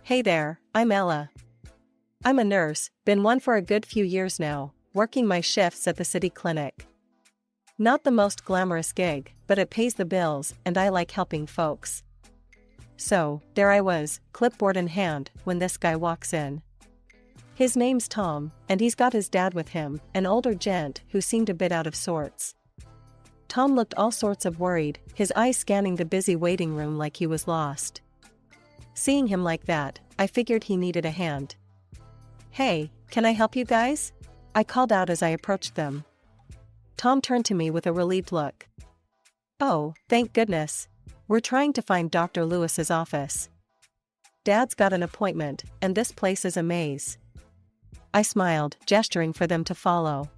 Hey there, I'm Ella. I'm a nurse, been one for a good few years now, working my shifts at the city clinic. Not the most glamorous gig, but it pays the bills and I like helping folks. So, there I was, clipboard in hand, when this guy walks in. His name's Tom, and he's got his dad with him, an older gent who seemed a bit out of sorts. Tom looked all sorts of worried, his eyes scanning the busy waiting room like he was lost. Seeing him like that, I figured he needed a hand. "Hey, can I help you guys?" I called out as I approached them. Tom turned to me with a relieved look. "Oh, thank goodness. We're trying to find Dr. Lewis's office. Dad's got an appointment, and this place is a maze." I smiled, gesturing for them to follow.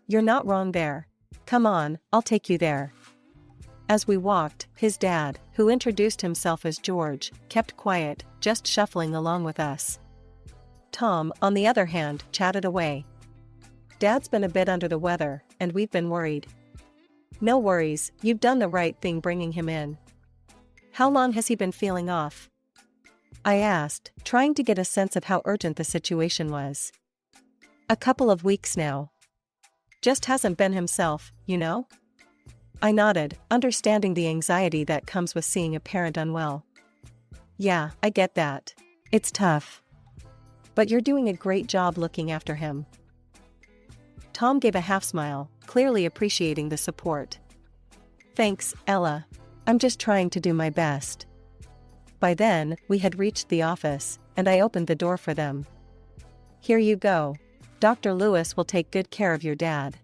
"You're not wrong there. Come on, I'll take you there." As we walked, his dad, who introduced himself as George, kept quiet, just shuffling along with us. Tom, on the other hand, chatted away. "Dad's been a bit under the weather, and we've been worried." "No worries, you've done the right thing bringing him in. How long has he been feeling off?" I asked, trying to get a sense of how urgent the situation was. "A couple of weeks now. Just hasn't been himself, you know?" I nodded, understanding the anxiety that comes with seeing a parent unwell. "Yeah, I get that. It's tough. But you're doing a great job looking after him." Tom gave a half smile, clearly appreciating the support. "Thanks, Ella. I'm just trying to do my best." By then, we had reached the office, and I opened the door for them. "Here you go. Dr. Lewis will take good care of your dad."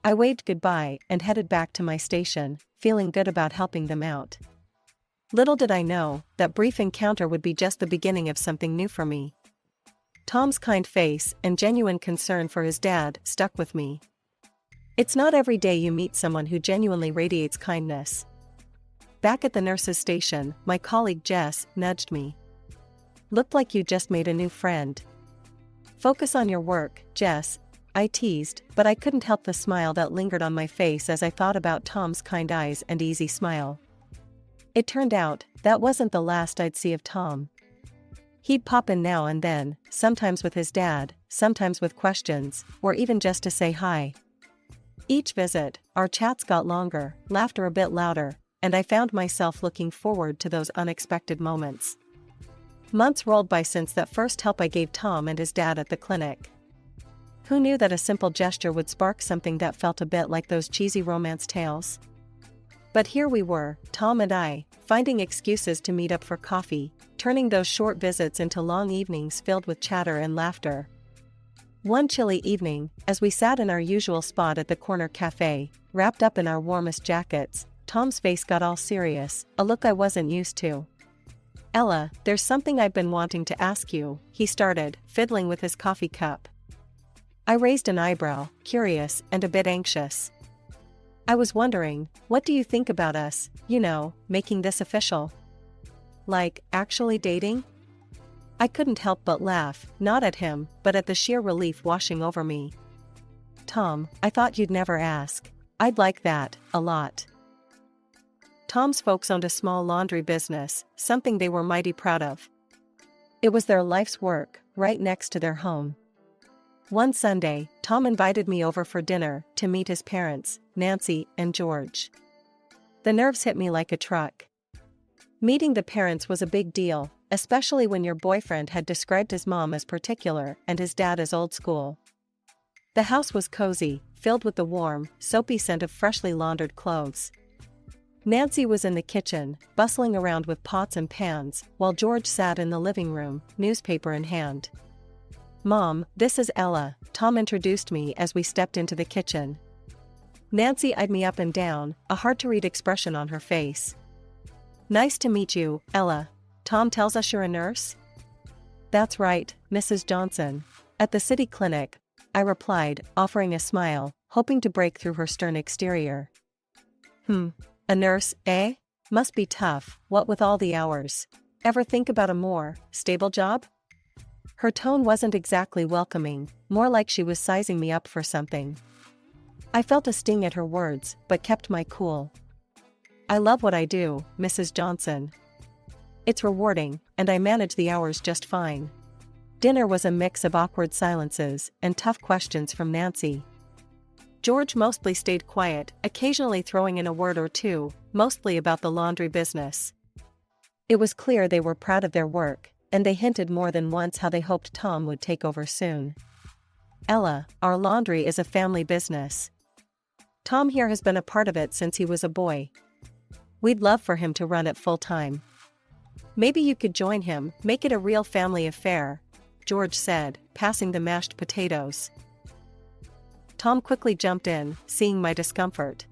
I waved goodbye and headed back to my station, feeling good about helping them out. Little did I know, that brief encounter would be just the beginning of something new for me. Tom's kind face and genuine concern for his dad stuck with me. It's not every day you meet someone who genuinely radiates kindness. Back at the nurse's station, my colleague Jess nudged me. "Looked like you just made a new friend." "Focus on your work, Jess," I teased, but I couldn't help the smile that lingered on my face as I thought about Tom's kind eyes and easy smile. It turned out, that wasn't the last I'd see of Tom. He'd pop in now and then, sometimes with his dad, sometimes with questions, or even just to say hi. Each visit, our chats got longer, laughter a bit louder, and I found myself looking forward to those unexpected moments. Months rolled by since that first help I gave Tom and his dad at the clinic. Who knew that a simple gesture would spark something that felt a bit like those cheesy romance tales? But here we were, Tom and I, finding excuses to meet up for coffee, turning those short visits into long evenings filled with chatter and laughter. One chilly evening, as we sat in our usual spot at the corner cafe, wrapped up in our warmest jackets, Tom's face got all serious, a look I wasn't used to. "Ella, there's something I've been wanting to ask you," he started, fiddling with his coffee cup. I raised an eyebrow, curious and a bit anxious. "I was wondering, what do you think about us, making this official? Like, actually dating?" I couldn't help but laugh, not at him, but at the sheer relief washing over me. "Tom, I thought you'd never ask. I'd like that, a lot." Tom's folks owned a small laundry business, something they were mighty proud of. It was their life's work, right next to their home. One Sunday, Tom invited me over for dinner to meet his parents, Nancy and George. The nerves hit me like a truck. Meeting the parents was a big deal, especially when your boyfriend had described his mom as particular and his dad as old school. The house was cozy, filled with the warm, soapy scent of freshly laundered clothes. Nancy was in the kitchen, bustling around with pots and pans, while George sat in the living room, newspaper in hand. "Mom, this is Ella," Tom introduced me as we stepped into the kitchen. Nancy eyed me up and down, a hard-to-read expression on her face. "Nice to meet you, Ella. Tom tells us you're a nurse?" "That's right, Mrs. Johnson. At the city clinic," I replied, offering a smile, hoping to break through her stern exterior. A nurse, eh? Must be tough, what with all the hours. Ever think about a more stable job?" Her tone wasn't exactly welcoming, more like she was sizing me up for something. I felt a sting at her words, but kept my cool. "I love what I do, Mrs. Johnson." It's rewarding, and I manage the hours just fine. Dinner was a mix of awkward silences and tough questions from Nancy. George mostly stayed quiet, occasionally throwing in a word or two, mostly about the laundry business. It was clear they were proud of their work, and they hinted more than once how they hoped Tom would take over soon. Ella, our laundry is a family business. Tom here has been a part of it since he was a boy. We'd love for him to run it full time. Maybe you could join him, make it a real family affair, George said, passing the mashed potatoes. Tom quickly jumped in, seeing my discomfort.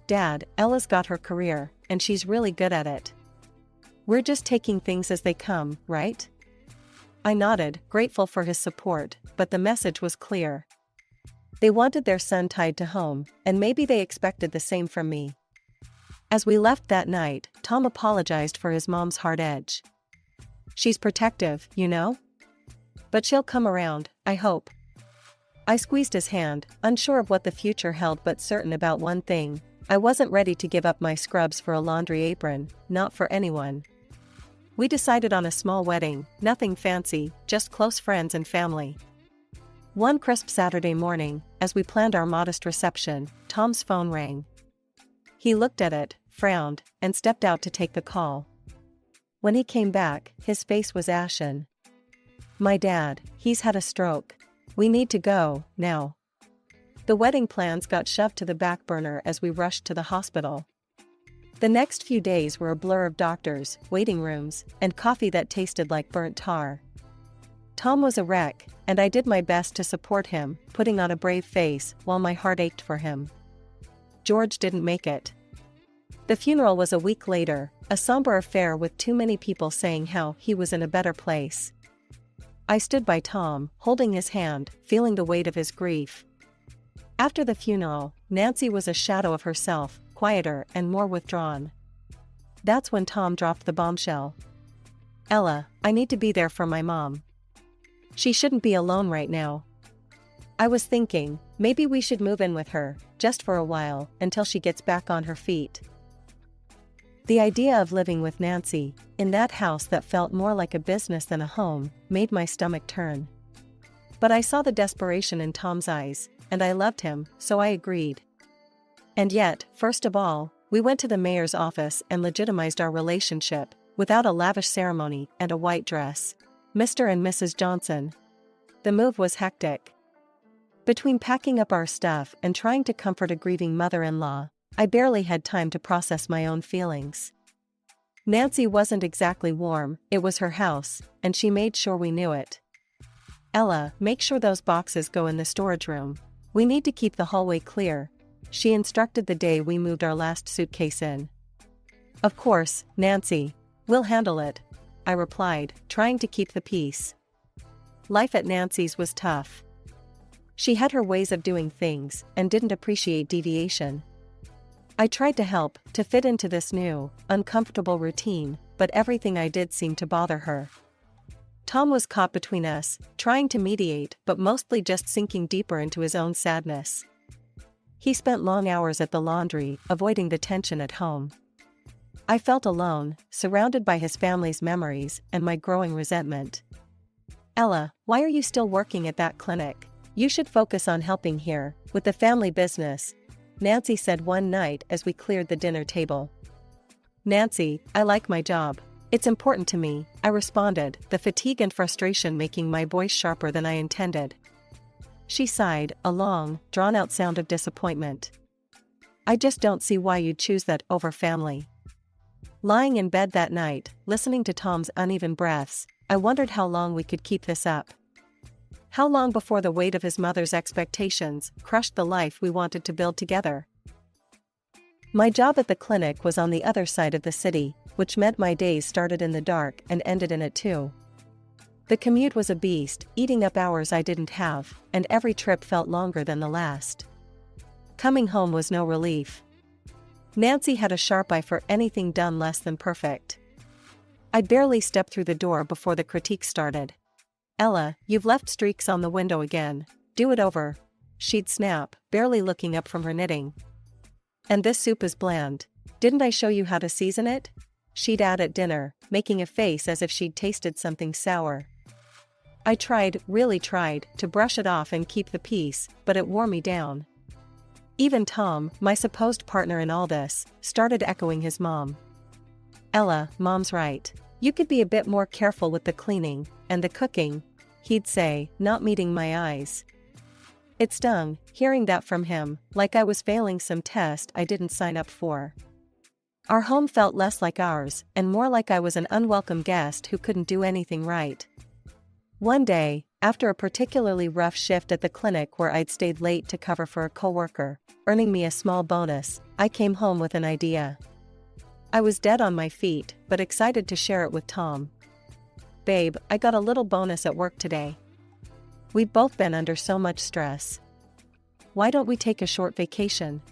Dad, Ella's got her career, and she's really good at it. We're just taking things as they come, right? I nodded, grateful for his support, but the message was clear. They wanted their son tied to home, and maybe they expected the same from me. As we left that night, Tom apologized for his mom's hard edge. She's protective, you know? But she'll come around, I hope. I squeezed his hand, unsure of what the future held but certain about one thing. I wasn't ready to give up my scrubs for a laundry apron, not for anyone. We decided on a small wedding, nothing fancy, just close friends and family. One crisp Saturday morning, as we planned our modest reception, Tom's phone rang. He looked at it, frowned, and stepped out to take the call. When he came back, his face was ashen. My dad, he's had a stroke. We need to go, now. The wedding plans got shoved to the back burner as we rushed to the hospital. The next few days were a blur of doctors, waiting rooms, and coffee that tasted like burnt tar. Tom was a wreck, and I did my best to support him, putting on a brave face while my heart ached for him. George didn't make it. The funeral was a week later, a somber affair with too many people saying how he was in a better place. I stood by Tom, holding his hand, feeling the weight of his grief. After the funeral, Nancy was a shadow of herself, quieter and more withdrawn. That's when Tom dropped the bombshell. Ella, I need to be there for my mom. She shouldn't be alone right now. I was thinking, maybe we should move in with her, just for a while, until she gets back on her feet. The idea of living with Nancy, in that house that felt more like a business than a home, made my stomach turn. But I saw the desperation in Tom's eyes, and I loved him, so I agreed. And yet, first of all, we went to the mayor's office and legitimized our relationship, without a lavish ceremony and a white dress. Mr. and Mrs. Johnson. The move was hectic. Between packing up our stuff and trying to comfort a grieving mother-in-law, I barely had time to process my own feelings. Nancy wasn't exactly warm, it was her house, and she made sure we knew it. Ella, make sure those boxes go in the storage room. We need to keep the hallway clear, she instructed the day we moved our last suitcase in. Of course, Nancy. We'll handle it, I replied, trying to keep the peace. Life at Nancy's was tough. She had her ways of doing things and didn't appreciate deviation. I tried to help, to fit into this new, uncomfortable routine, but everything I did seemed to bother her. Tom was caught between us, trying to mediate but mostly just sinking deeper into his own sadness. He spent long hours at the laundry, avoiding the tension at home. I felt alone, surrounded by his family's memories and my growing resentment. Ella, why are you still working at that clinic? You should focus on helping here, with the family business, Nancy said one night as we cleared the dinner table. Nancy, I like my job. It's important to me, I responded, the fatigue and frustration making my voice sharper than I intended. She sighed, a long, drawn-out sound of disappointment. I just don't see why you'd choose that over family. Lying in bed that night, listening to Tom's uneven breaths, I wondered how long we could keep this up. How long before the weight of his mother's expectations crushed the life we wanted to build together? My job at the clinic was on the other side of the city, which meant my days started in the dark and ended in it too. The commute was a beast, eating up hours I didn't have, and every trip felt longer than the last. Coming home was no relief. Nancy had a sharp eye for anything done less than perfect. I'd barely stepped through the door before the critique started. Ella, you've left streaks on the window again. Do it over. She'd snap, barely looking up from her knitting. And this soup is bland. Didn't I show you how to season it? she'd add at dinner, making a face as if she'd tasted something sour. I tried, really tried, to brush it off and keep the peace, but it wore me down. Even Tom, my supposed partner in all this, started echoing his mom. "Ella, Mom's right. You could be a bit more careful with the cleaning and the cooking," he'd say, not meeting my eyes. It stung, hearing that from him, like I was failing some test I didn't sign up for. Our home felt less like ours, and more like I was an unwelcome guest who couldn't do anything right. One day, after a particularly rough shift at the clinic where I'd stayed late to cover for a coworker, earning me a small bonus, I came home with an idea. I was dead on my feet, but excited to share it with Tom. "Babe, I got a little bonus at work today. We've both been under so much stress. Why don't we take a short vacation?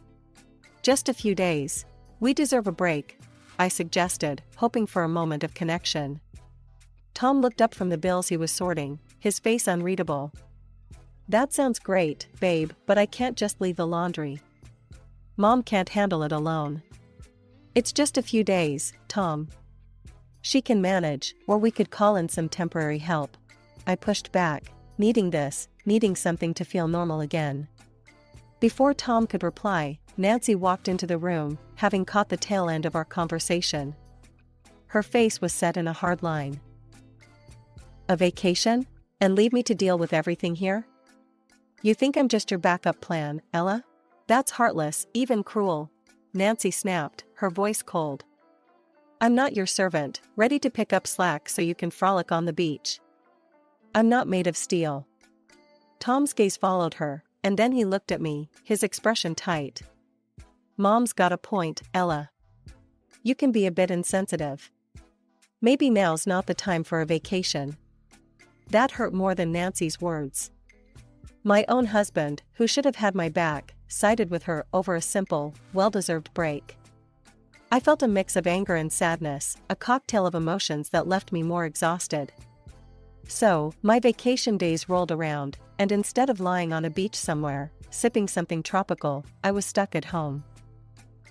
Just a few days. We deserve a break," I suggested, hoping for a moment of connection. Tom looked up from the bills he was sorting, his face unreadable. "That sounds great, babe, but I can't just leave the laundry. Mom can't handle it alone." "It's just a few days, Tom. She can manage, or we could call in some temporary help," I pushed back, needing something to feel normal again. Before Tom could reply, Nancy walked into the room, having caught the tail end of our conversation. Her face was set in a hard line. "A vacation? And leave me to deal with everything here? You think I'm just your backup plan, Ella? That's heartless, even cruel," Nancy snapped, her voice cold. "I'm not your servant, ready to pick up slack so you can frolic on the beach. I'm not made of steel." Tom's gaze followed her, and then he looked at me, his expression tight. "Mom's got a point, Ella. You can be a bit insensitive. Maybe now's not the time for a vacation." That hurt more than Nancy's words. My own husband, who should have had my back, sided with her over a simple, well-deserved break. I felt a mix of anger and sadness, a cocktail of emotions that left me more exhausted. So, my vacation days rolled around, and instead of lying on a beach somewhere, sipping something tropical, I was stuck at home.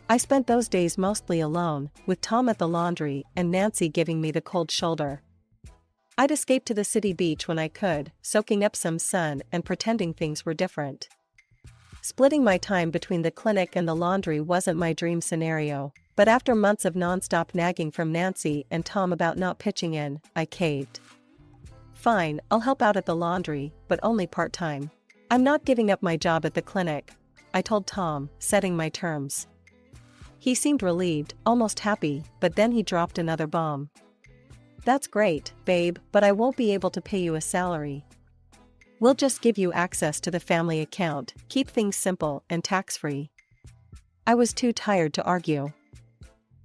I spent those days mostly alone, with Tom at the laundry and Nancy giving me the cold shoulder. I'd escape to the city beach when I could, soaking up some sun and pretending things were different. Splitting my time between the clinic and the laundry wasn't my dream scenario, but after months of non-stop nagging from Nancy and Tom about not pitching in, I caved. "Fine, I'll help out at the laundry, but only part-time. I'm not giving up my job at the clinic," I told Tom, setting my terms. He seemed relieved, almost happy, but then he dropped another bomb. "That's great, babe, but I won't be able to pay you a salary. We'll just give you access to the family account, keep things simple and tax-free." I was too tired to argue.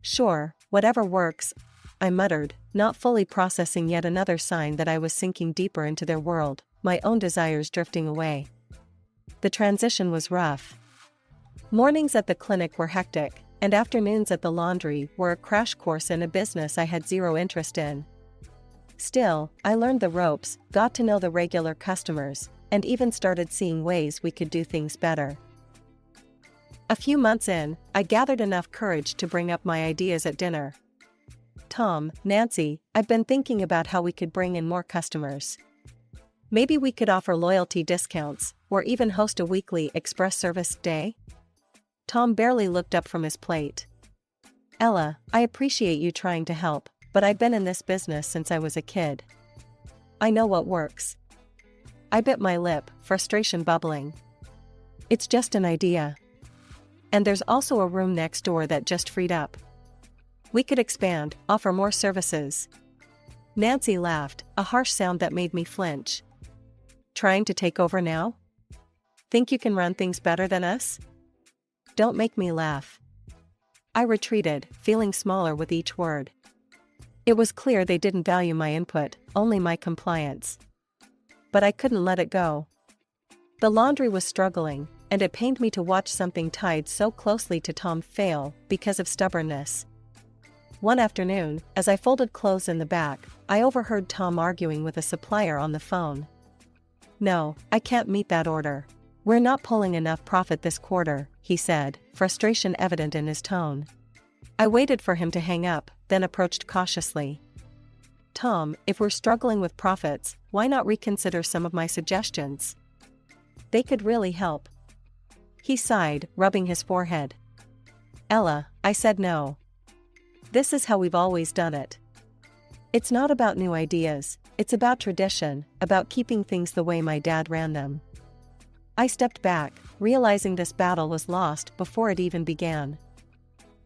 "Sure, whatever works," I muttered, not fully processing yet another sign that I was sinking deeper into their world, my own desires drifting away. The transition was rough. Mornings at the clinic were hectic, and afternoons at the laundry were a crash course in a business I had zero interest in. Still, I learned the ropes, got to know the regular customers, and even started seeing ways we could do things better. A few months in, I gathered enough courage to bring up my ideas at dinner. "Tom, Nancy, I've been thinking about how we could bring in more customers. Maybe we could offer loyalty discounts, or even host a weekly express service day?" Tom barely looked up from his plate. "Ella, I appreciate you trying to help, but I've been in this business since I was a kid. I know what works." I bit my lip, frustration bubbling. "It's just an idea. And there's also a room next door that just freed up. We could expand, offer more services." Nancy laughed, a harsh sound that made me flinch. "Trying to take over now? Think you can run things better than us? Don't make me laugh." I retreated, feeling smaller with each word. It was clear they didn't value my input, only my compliance. But I couldn't let it go. The laundry was struggling, and it pained me to watch something tied so closely to Tom fail because of stubbornness. One afternoon, as I folded clothes in the back, I overheard Tom arguing with a supplier on the phone. "No, I can't meet that order. We're not pulling enough profit this quarter," he said, frustration evident in his tone. I waited for him to hang up, then approached cautiously. Tom, if we're struggling with profits, why not reconsider some of my suggestions? They could really help. He sighed, rubbing his forehead. Ella, I said no. This is how we've always done it. It's not about new ideas, it's about tradition, about keeping things the way my dad ran them. I stepped back, realizing this battle was lost before it even began.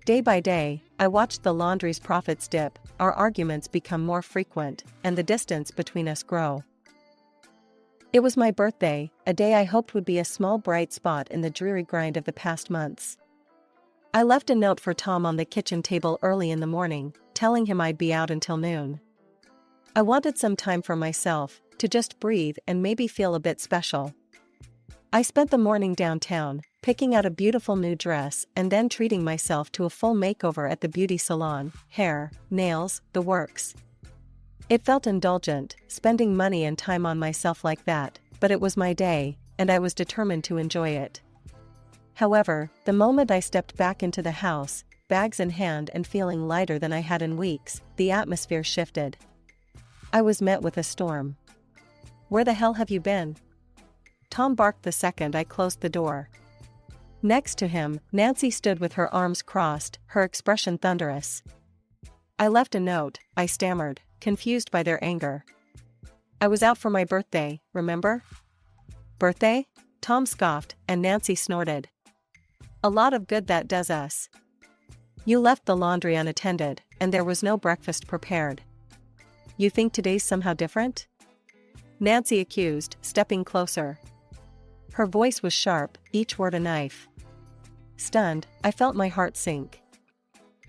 Day by day, I watched the laundry's profits dip, our arguments become more frequent, and the distance between us grow. It was my birthday, a day I hoped would be a small bright spot in the dreary grind of the past months. I left a note for Tom on the kitchen table early in the morning, telling him I'd be out until noon. I wanted some time for myself, to just breathe and maybe feel a bit special. I spent the morning downtown, picking out a beautiful new dress and then treating myself to a full makeover at the beauty salon, hair, nails, the works. It felt indulgent, spending money and time on myself like that, but it was my day, and I was determined to enjoy it. However, the moment I stepped back into the house, bags in hand and feeling lighter than I had in weeks, the atmosphere shifted. I was met with a storm. Where the hell have you been? Tom barked the second I closed the door. Next to him, Nancy stood with her arms crossed, her expression thunderous. I left a note, I stammered, confused by their anger. I was out for my birthday, remember? Birthday? Tom scoffed, and Nancy snorted. A lot of good that does us. You left the laundry unattended, and there was no breakfast prepared. You think today's somehow different? Nancy accused, stepping closer. Her voice was sharp, each word a knife. Stunned, I felt my heart sink.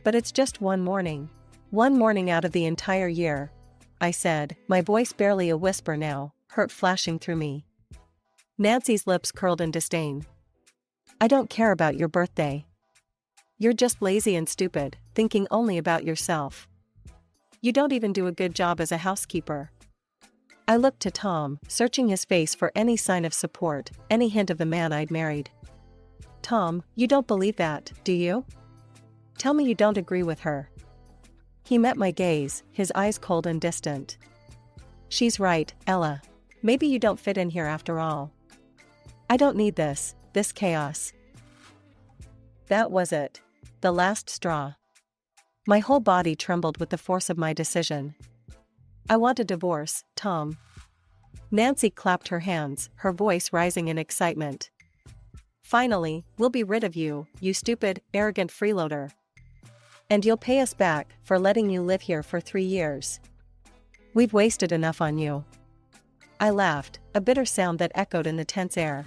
But it's just one morning. One morning out of the entire year, I said, my voice barely a whisper now, hurt flashing through me. Nancy's lips curled in disdain. I don't care about your birthday. You're just lazy and stupid, thinking only about yourself. You don't even do a good job as a housekeeper. I looked to Tom, searching his face for any sign of support, any hint of the man I'd married. Tom, you don't believe that, do you? Tell me you don't agree with her. He met my gaze, his eyes cold and distant. She's right, Ella. Maybe you don't fit in here after all. I don't need this chaos. That was it. The last straw. My whole body trembled with the force of my decision. I want a divorce, Tom. Nancy clapped her hands, her voice rising in excitement. Finally, we'll be rid of you, you stupid, arrogant freeloader. And you'll pay us back for letting you live here for 3 years. We've wasted enough on you. I laughed, a bitter sound that echoed in the tense air.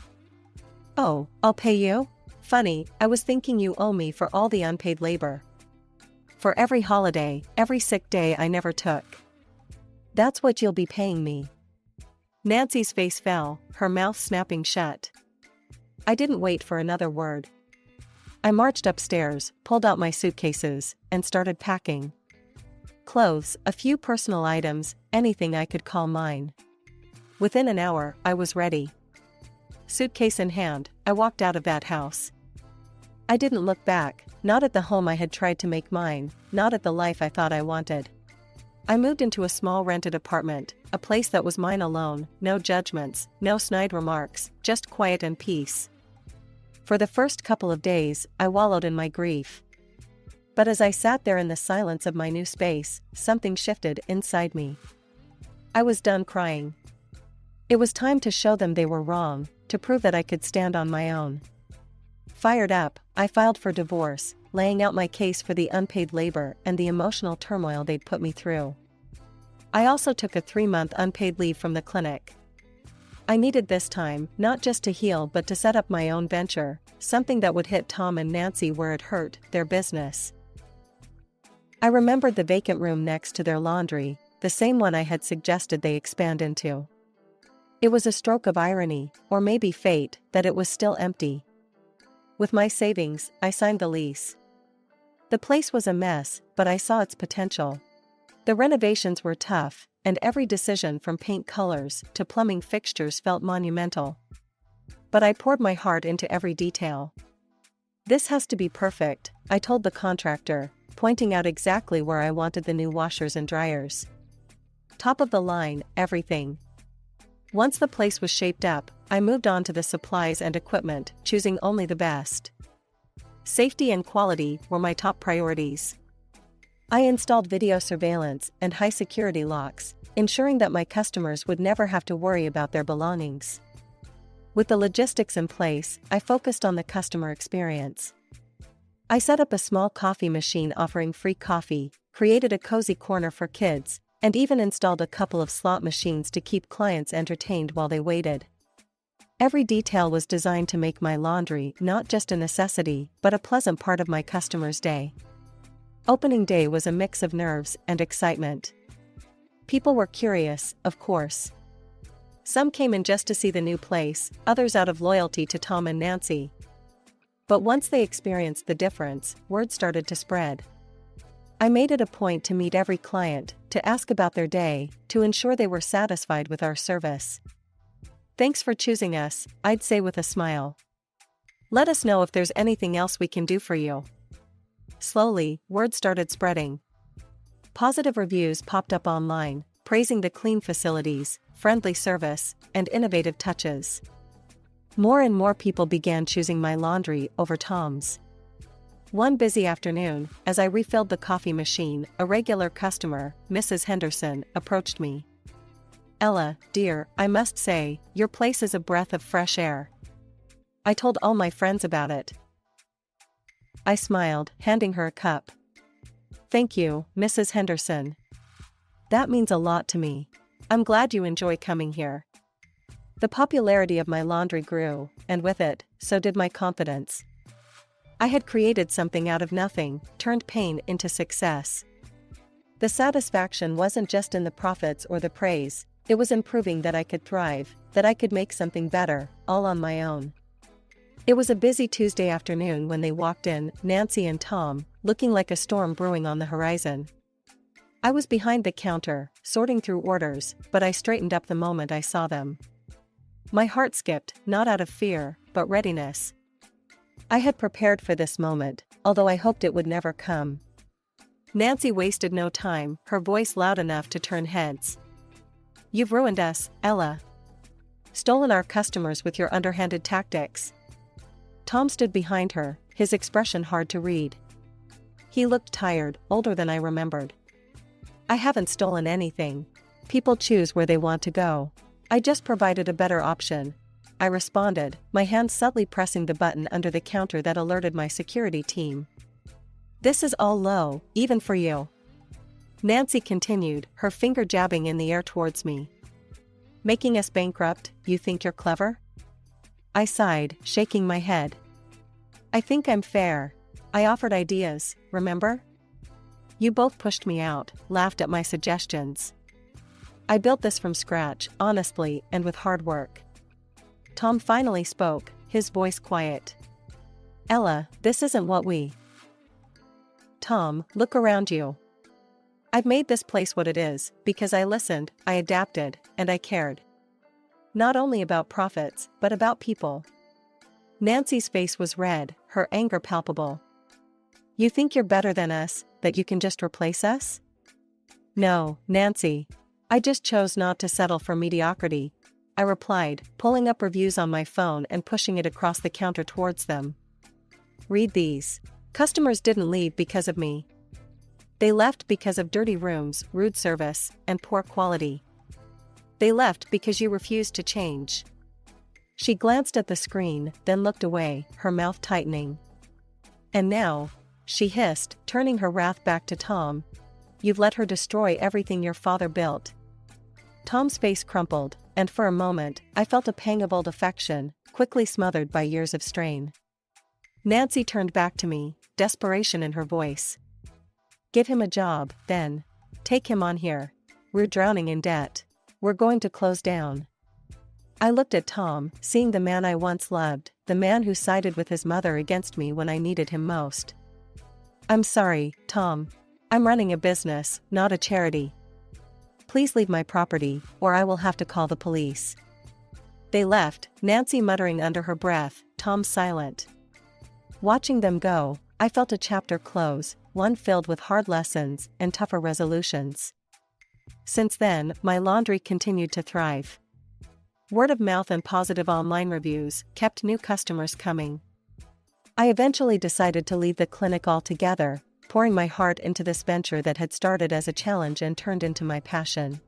Oh, I'll pay you? Funny, I was thinking you owe me for all the unpaid labor. For every holiday, every sick day I never took. That's what you'll be paying me. Nancy's face fell, her mouth snapping shut. I didn't wait for another word. I marched upstairs, pulled out my suitcases, and started packing. Clothes, a few personal items, anything I could call mine. Within an hour, I was ready. Suitcase in hand, I walked out of that house. I didn't look back, not at the home I had tried to make mine, not at the life I thought I wanted. I moved into a small rented apartment, a place that was mine alone, no judgments, no snide remarks, just quiet and peace. For the first couple of days, I wallowed in my grief. But as I sat there in the silence of my new space, something shifted inside me. I was done crying. It was time to show them they were wrong, to prove that I could stand on my own. Fired up, I filed for divorce, laying out my case for the unpaid labor and the emotional turmoil they'd put me through. I also took a 3-month unpaid leave from the clinic. I needed this time, not just to heal but to set up my own venture, something that would hit Tom and Nancy where it hurt, their business. I remembered the vacant room next to their laundry, the same one I had suggested they expand into. It was a stroke of irony, or maybe fate, that it was still empty. With my savings, I signed the lease. The place was a mess, but I saw its potential. The renovations were tough, and every decision from paint colors to plumbing fixtures felt monumental. But I poured my heart into every detail. This has to be perfect, I told the contractor, pointing out exactly where I wanted the new washers and dryers. Top of the line, everything. Once the place was shaped up, I moved on to the supplies and equipment, choosing only the best. Safety and quality were my top priorities. I installed video surveillance and high-security locks, ensuring that my customers would never have to worry about their belongings. With the logistics in place, I focused on the customer experience. I set up a small coffee machine offering free coffee, created a cozy corner for kids, and even installed a couple of slot machines to keep clients entertained while they waited. Every detail was designed to make my laundry not just a necessity, but a pleasant part of my customers' day. Opening day was a mix of nerves and excitement. People were curious, of course. Some came in just to see the new place, others out of loyalty to Tom and Nancy. But once they experienced the difference, word started to spread. I made it a point to meet every client, to ask about their day, to ensure they were satisfied with our service. "Thanks for choosing us," I'd say with a smile. "Let us know if there's anything else we can do for you." Slowly, word started spreading. Positive reviews popped up online, praising the clean facilities, friendly service, and innovative touches. More and more people began choosing my laundry over Tom's. One busy afternoon, as I refilled the coffee machine, a regular customer, Mrs. Henderson, approached me. "Ella, dear, I must say, your place is a breath of fresh air. I told all my friends about it." I smiled, handing her a cup. "Thank you, Mrs. Henderson. That means a lot to me. I'm glad you enjoy coming here." The popularity of my laundry grew, and with it, so did my confidence. I had created something out of nothing, turned pain into success. The satisfaction wasn't just in the profits or the praise, it was in proving that I could thrive, that I could make something better, all on my own. It was a busy Tuesday afternoon when they walked in, Nancy and Tom, looking like a storm brewing on the horizon. I was behind the counter, sorting through orders, but I straightened up the moment I saw them. My heart skipped, not out of fear, but readiness. I had prepared for this moment, although I hoped it would never come. Nancy wasted no time, her voice loud enough to turn heads. "You've ruined us, Ella. Stolen our customers with your underhanded tactics." Tom stood behind her, his expression hard to read. He looked tired, older than I remembered. "I haven't stolen anything. People choose where they want to go. I just provided a better option," I responded, my hand subtly pressing the button under the counter that alerted my security team. "This is all low, even for you," Nancy continued, her finger jabbing in the air towards me. "Making us bankrupt, you think you're clever?" I sighed, shaking my head. "I think I'm fair. I offered ideas, remember? You both pushed me out, laughed at my suggestions. I built this from scratch, honestly, and with hard work." Tom finally spoke, his voice quiet. "Ella, this isn't what we..." "Tom, look around you. I've made this place what it is, because I listened, I adapted, and I cared. Not only about profits, but about people." Nancy's face was red, her anger palpable. "You think you're better than us, that you can just replace us?" "No, Nancy. I just chose not to settle for mediocrity," I replied, pulling up reviews on my phone and pushing it across the counter towards them. "Read these. Customers didn't leave because of me. They left because of dirty rooms, rude service, and poor quality. They left because you refused to change." She glanced at the screen, then looked away, her mouth tightening. "And now," she hissed, turning her wrath back to Tom, "you've let her destroy everything your father built." Tom's face crumpled, and for a moment, I felt a pang of old affection, quickly smothered by years of strain. Nancy turned back to me, desperation in her voice. "Give him a job, then. Take him on here. We're drowning in debt. We're going to close down." I looked at Tom, seeing the man I once loved, the man who sided with his mother against me when I needed him most. "I'm sorry, Tom. I'm running a business, not a charity. Please leave my property, or I will have to call the police." They left, Nancy muttering under her breath, Tom silent. Watching them go, I felt a chapter close, one filled with hard lessons and tougher resolutions. Since then, my laundry continued to thrive. Word of mouth and positive online reviews kept new customers coming. I eventually decided to leave the clinic altogether, pouring my heart into this venture that had started as a challenge and turned into my passion.